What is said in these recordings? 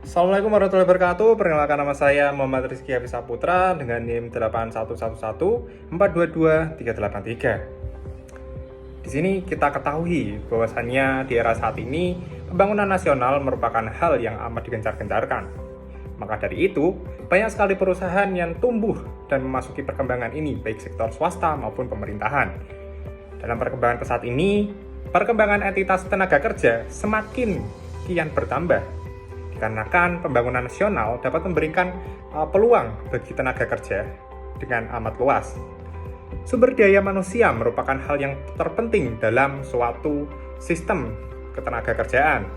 Assalamualaikum warahmatullahi wabarakatuh. Perkenalkan, nama saya Muhammad Rizky Hafiz Saputra dengan NIM 8111-422-383. Di sini kita ketahui bahwasannya di era saat ini pembangunan nasional merupakan hal yang amat digencar-gencarkan. Maka dari itu, banyak sekali perusahaan yang tumbuh dan memasuki perkembangan ini, baik sektor swasta maupun pemerintahan. Dalam perkembangan pesat ini, perkembangan entitas tenaga kerja semakin kian bertambah. Dikarenakan pembangunan nasional dapat memberikan peluang bagi tenaga kerja dengan amat luas. Sumber daya manusia merupakan hal yang terpenting dalam suatu sistem ketenaga kerjaan.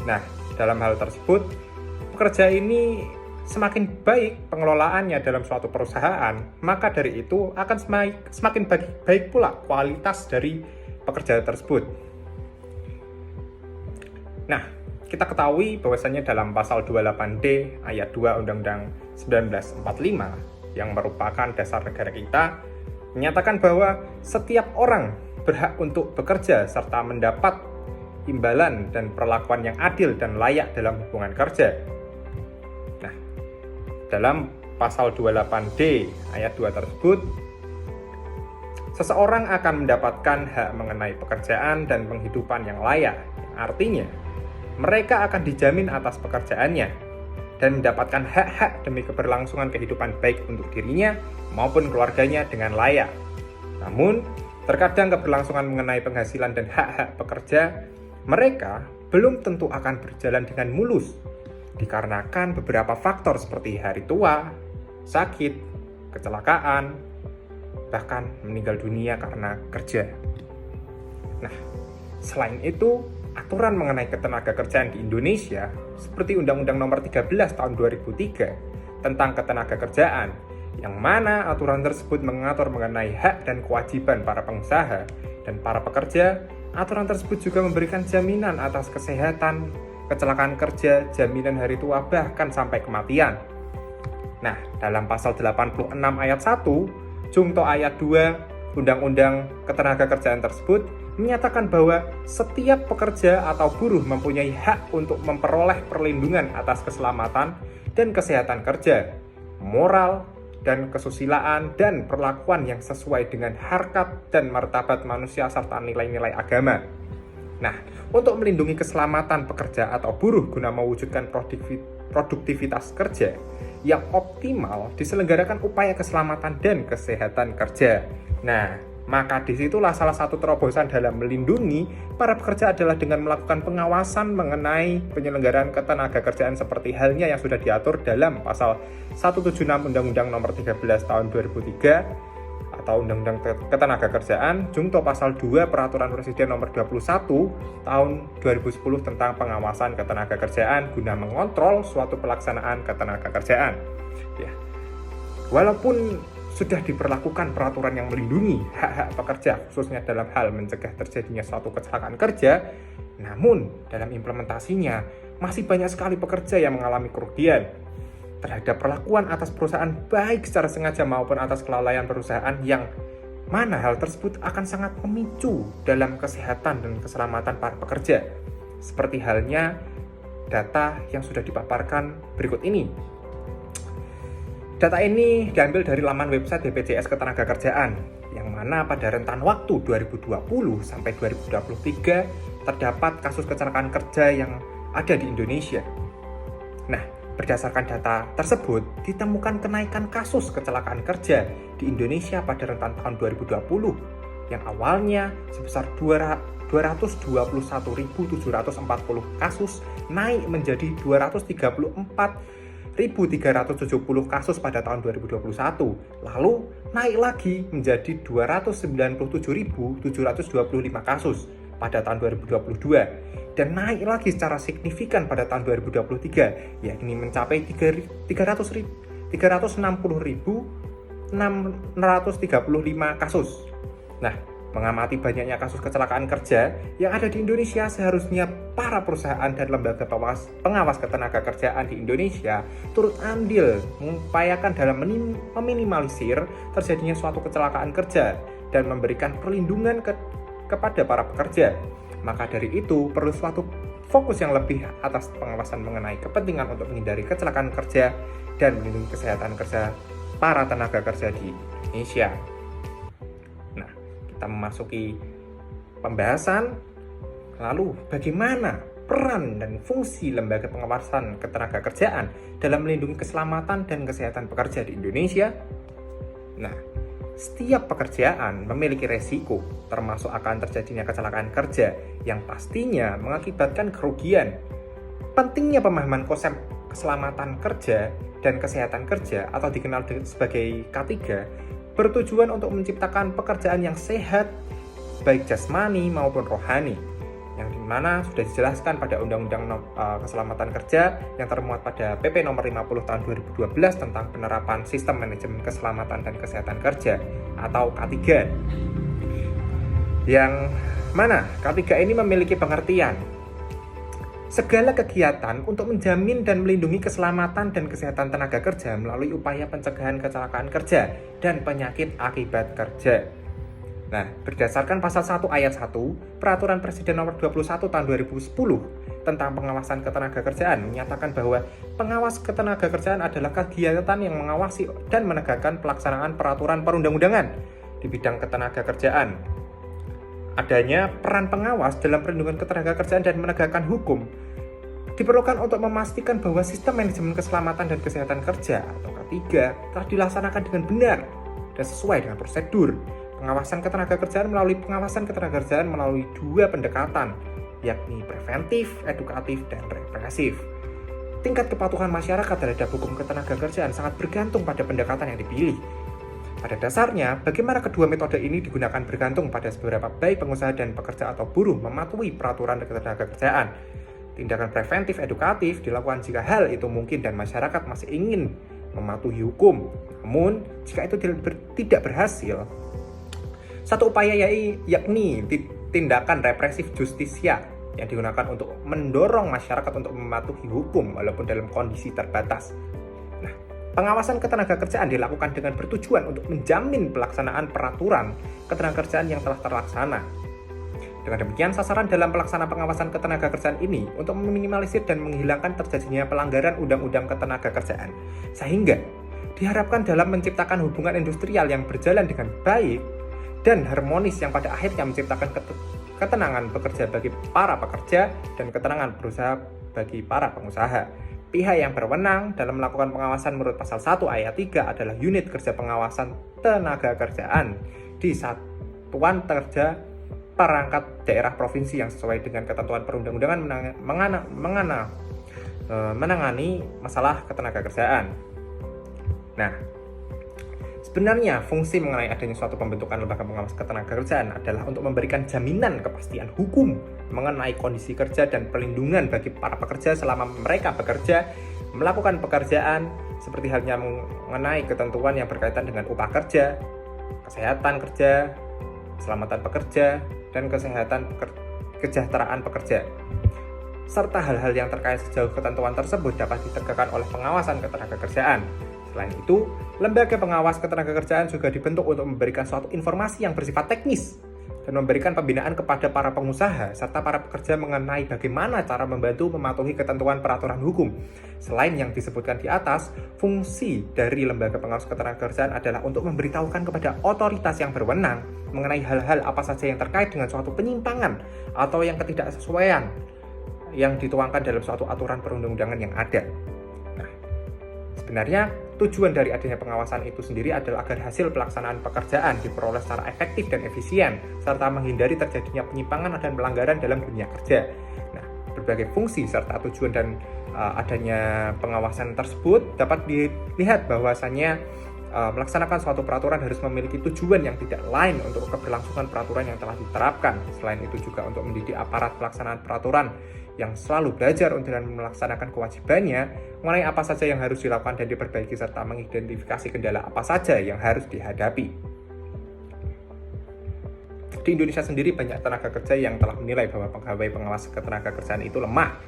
Nah, dalam hal tersebut, pekerja ini semakin baik pengelolaannya dalam suatu perusahaan, maka dari itu akan semakin baik pula kualitas dari pekerja tersebut. Nah, kita ketahui bahwasannya dalam pasal 28D ayat 2 Undang-Undang 1945 yang merupakan dasar negara kita menyatakan bahwa setiap orang berhak untuk bekerja serta mendapat imbalan dan perlakuan yang adil dan layak dalam hubungan kerja. Nah, dalam pasal 28D ayat 2 tersebut, seseorang akan mendapatkan hak mengenai pekerjaan dan penghidupan yang layak. Artinya, mereka akan dijamin atas pekerjaannya dan mendapatkan hak-hak demi keberlangsungan kehidupan baik untuk dirinya maupun keluarganya dengan layak. Namun, terkadang keberlangsungan mengenai penghasilan dan hak-hak pekerja mereka belum tentu akan berjalan dengan mulus, dikarenakan beberapa faktor seperti hari tua, sakit, kecelakaan, bahkan meninggal dunia karena kerja. Nah, selain itu, aturan mengenai ketenagakerjaan di Indonesia seperti Undang-Undang Nomor 13 Tahun 2003 tentang ketenagakerjaan, yang mana aturan tersebut mengatur mengenai hak dan kewajiban para pengusaha dan para pekerja. Aturan tersebut juga memberikan jaminan atas kesehatan, kecelakaan kerja, jaminan hari tua, bahkan sampai kematian. Nah, dalam pasal 86 ayat 1, Jungto ayat 2 Undang-Undang Ketenagakerjaan tersebut menyatakan bahwa setiap pekerja atau buruh mempunyai hak untuk memperoleh perlindungan atas keselamatan dan kesehatan kerja, moral dan kesusilaan, dan perlakuan yang sesuai dengan harkat dan martabat manusia serta nilai-nilai agama. Nah, untuk melindungi keselamatan pekerja atau buruh guna mewujudkan produktivitas kerja yang optimal, diselenggarakan upaya keselamatan dan kesehatan kerja. Nah, maka disitulah salah satu terobosan dalam melindungi para pekerja adalah dengan melakukan pengawasan mengenai penyelenggaraan ketenagakerjaan seperti halnya yang sudah diatur dalam pasal 176 Undang-Undang Nomor 13 Tahun 2003 atau Undang-Undang Ketenagakerjaan, Jungto pasal 2 Peraturan Presiden Nomor 21 Tahun 2010 tentang pengawasan ketenagakerjaan guna mengontrol suatu pelaksanaan ketenagakerjaan. Ya. Walaupun sudah diberlakukan peraturan yang melindungi hak-hak pekerja khususnya dalam hal mencegah terjadinya suatu kecelakaan kerja, namun dalam implementasinya masih banyak sekali pekerja yang mengalami kerugian terhadap perlakuan atas perusahaan baik secara sengaja maupun atas kelalaian perusahaan, yang mana hal tersebut akan sangat memicu dalam kesehatan dan keselamatan para pekerja. Seperti halnya data yang sudah dipaparkan berikut ini. Data ini diambil dari laman website BPJS Ketenagakerjaan, yang mana pada rentan waktu 2020 sampai 2023 terdapat kasus kecelakaan kerja yang ada di Indonesia. Nah, berdasarkan data tersebut, ditemukan kenaikan kasus kecelakaan kerja di Indonesia pada rentan tahun 2020 yang awalnya sebesar 221.740 kasus naik menjadi 234.370 kasus pada tahun 2021, lalu naik lagi menjadi 297.725 kasus pada tahun 2022, dan naik lagi secara signifikan pada tahun 2023, yakni mencapai 360.635 kasus. Nah, mengamati banyaknya kasus kecelakaan kerja yang ada di Indonesia, seharusnya para perusahaan dan lembaga pengawas ketenagakerjaan di Indonesia turut andil mengupayakan dalam meminimalisir terjadinya suatu kecelakaan kerja dan memberikan perlindungan kepada para pekerja. Maka dari itu perlu suatu fokus yang lebih atas pengawasan mengenai kepentingan untuk menghindari kecelakaan kerja dan melindungi kesehatan kerja para tenaga kerja di Indonesia. Nah, kita memasuki pembahasan, lalu bagaimana peran dan fungsi lembaga pengawasan ketenagakerjaan dalam melindungi keselamatan dan kesehatan pekerja di Indonesia? Nah, setiap pekerjaan memiliki resiko, termasuk akan terjadinya kecelakaan kerja yang pastinya mengakibatkan kerugian. Pentingnya pemahaman konsep keselamatan kerja dan kesehatan kerja atau dikenal sebagai K3 bertujuan untuk menciptakan pekerjaan yang sehat, baik jasmani maupun rohani, yang dimana sudah dijelaskan pada Undang-Undang Keselamatan Kerja yang termuat pada PP nomor 50 tahun 2012 tentang penerapan sistem manajemen keselamatan dan kesehatan kerja atau K3. Yang mana K3 ini memiliki pengertian segala kegiatan untuk menjamin dan melindungi keselamatan dan kesehatan tenaga kerja melalui upaya pencegahan kecelakaan kerja dan penyakit akibat kerja. Nah, berdasarkan pasal 1 ayat 1 Peraturan Presiden nomor 21 tahun 2010 tentang pengawasan ketenagakerjaan menyatakan bahwa pengawas ketenagakerjaan adalah kegiatan yang mengawasi dan menegakkan pelaksanaan peraturan perundang-undangan di bidang ketenagakerjaan. Adanya peran pengawas dalam perlindungan ketenagakerjaan dan menegakkan hukum diperlukan untuk memastikan bahwa sistem manajemen keselamatan dan kesehatan kerja atau K3 telah dilaksanakan dengan benar dan sesuai dengan prosedur. Pengawasan ketenagakerjaan melalui dua pendekatan, yakni preventif, edukatif, dan represif. Tingkat kepatuhan masyarakat terhadap hukum ketenagakerjaan sangat bergantung pada pendekatan yang dipilih. Pada dasarnya, bagaimana kedua metode ini digunakan bergantung pada seberapa baik pengusaha dan pekerja atau buruh mematuhi peraturan ketenagakerjaan. Tindakan preventif edukatif dilakukan jika hal itu mungkin dan masyarakat masih ingin mematuhi hukum. Namun, jika itu tidak berhasil, satu upaya yakni tindakan represif justisia yang digunakan untuk mendorong masyarakat untuk mematuhi hukum walaupun dalam kondisi terbatas. Nah, pengawasan ketenagakerjaan dilakukan dengan bertujuan untuk menjamin pelaksanaan peraturan ketenagakerjaan yang telah terlaksana. Dengan demikian, sasaran dalam pelaksanaan pengawasan ketenagakerjaan ini untuk meminimalisir dan menghilangkan terjadinya pelanggaran undang-undang ketenagakerjaan, sehingga diharapkan dalam menciptakan hubungan industrial yang berjalan dengan baik dan harmonis yang pada akhirnya menciptakan ketenangan bekerja bagi para pekerja dan ketenangan berusaha bagi para pengusaha. Pihak yang berwenang dalam melakukan pengawasan menurut pasal 1 ayat 3 adalah unit kerja pengawasan tenaga kerjaan di Satuan Kerja perangkat daerah provinsi yang sesuai dengan ketentuan perundang-undangan menangani masalah ketenagakerjaan. Nah, sebenarnya fungsi mengenai adanya suatu pembentukan lembaga pengawas ketenagakerjaan adalah untuk memberikan jaminan kepastian hukum mengenai kondisi kerja dan perlindungan bagi para pekerja selama mereka bekerja, melakukan pekerjaan, seperti halnya mengenai ketentuan yang berkaitan dengan upah kerja, kesehatan kerja, keselamatan pekerja, dan kesejahteraan pekerja. Serta hal-hal yang terkait sejauh ketentuan tersebut dapat ditegakkan oleh pengawasan ketenagakerjaan. Selain itu, lembaga pengawas ketenagakerjaan juga dibentuk untuk memberikan suatu informasi yang bersifat teknis dan memberikan pembinaan kepada para pengusaha serta para pekerja mengenai bagaimana cara membantu mematuhi ketentuan peraturan hukum. Selain yang disebutkan di atas, fungsi dari lembaga pengawas ketenagakerjaan adalah untuk memberitahukan kepada otoritas yang berwenang mengenai hal-hal apa saja yang terkait dengan suatu penyimpangan atau yang ketidaksesuaian yang dituangkan dalam suatu aturan perundang-undangan yang ada. Nah, sebenarnya tujuan dari adanya pengawasan itu sendiri adalah agar hasil pelaksanaan pekerjaan diperoleh secara efektif dan efisien, serta menghindari terjadinya penyimpangan dan pelanggaran dalam dunia kerja. Nah, berbagai fungsi serta tujuan dan adanya pengawasan tersebut dapat dilihat bahwasannya melaksanakan suatu peraturan harus memiliki tujuan yang tidak lain untuk keberlangsungan peraturan yang telah diterapkan. Selain itu juga untuk mendidik aparat pelaksanaan peraturan yang selalu belajar untuk melaksanakan kewajibannya mengenai apa saja yang harus dilakukan dan diperbaiki serta mengidentifikasi kendala apa saja yang harus dihadapi. Di Indonesia sendiri banyak tenaga kerja yang telah menilai bahwa pegawai pengawas ketenagakerjaan itu lemah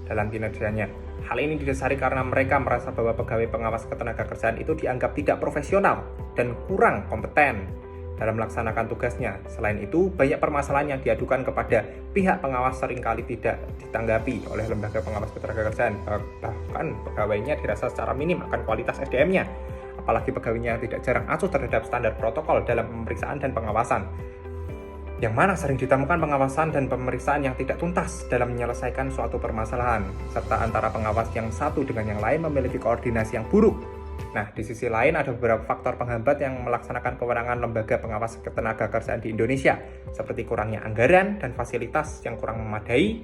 dalam kinerjanya. Hal ini didasari karena mereka merasa bahwa pegawai pengawas ketenagakerjaan itu dianggap tidak profesional dan kurang kompeten dalam melaksanakan tugasnya. Selain itu, banyak permasalahan yang diadukan kepada pihak pengawas seringkali tidak ditanggapi oleh lembaga pengawas ketenagakerjaan. Bahkan pegawainya dirasa secara minim akan kualitas SDM-nya. Apalagi pegawainya yang tidak jarang acuh terhadap standar protokol dalam pemeriksaan dan pengawasan. Yang mana sering ditemukan pengawasan dan pemeriksaan yang tidak tuntas dalam menyelesaikan suatu permasalahan, serta antara pengawas yang satu dengan yang lain memiliki koordinasi yang buruk. Nah, di sisi lain ada beberapa faktor penghambat yang melaksanakan kewenangan lembaga pengawas ketenagakerjaan di Indonesia, seperti kurangnya anggaran dan fasilitas yang kurang memadai,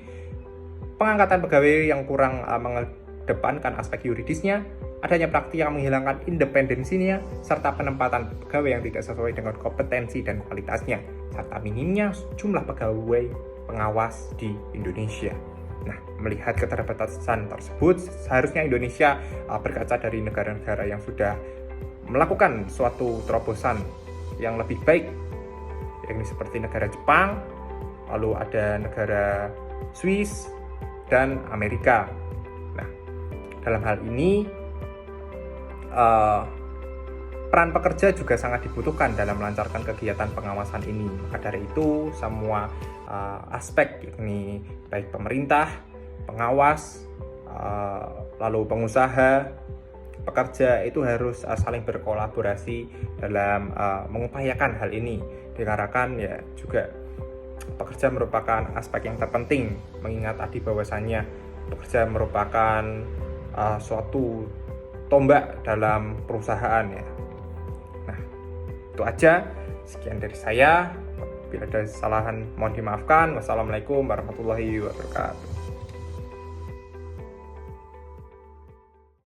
pengangkatan pegawai yang kurang mengedepankan aspek yuridisnya, adanya praktik yang menghilangkan independensinya, serta penempatan pegawai yang tidak sesuai dengan kompetensi dan kualitasnya, serta minimnya jumlah pegawai pengawas di Indonesia. Nah, melihat keterbatasan tersebut, seharusnya Indonesia berkaca dari negara-negara yang sudah melakukan suatu terobosan yang lebih baik, yakni seperti negara Jepang, lalu ada negara Swiss, dan Amerika. Nah, dalam hal ini, peran pekerja juga sangat dibutuhkan dalam melancarkan kegiatan pengawasan ini. Maka dari itu, semua aspek, yakni baik pemerintah, pengawas, lalu pengusaha, pekerja itu harus saling berkolaborasi dalam mengupayakan hal ini. Dikarenakan ya juga pekerja merupakan aspek yang terpenting, mengingat tadi bahwasannya pekerja merupakan suatu tombak dalam perusahaan ya. Nah, itu aja. Sekian dari saya. Bila ada kesalahan mohon dimaafkan. Wassalamualaikum warahmatullahi wabarakatuh.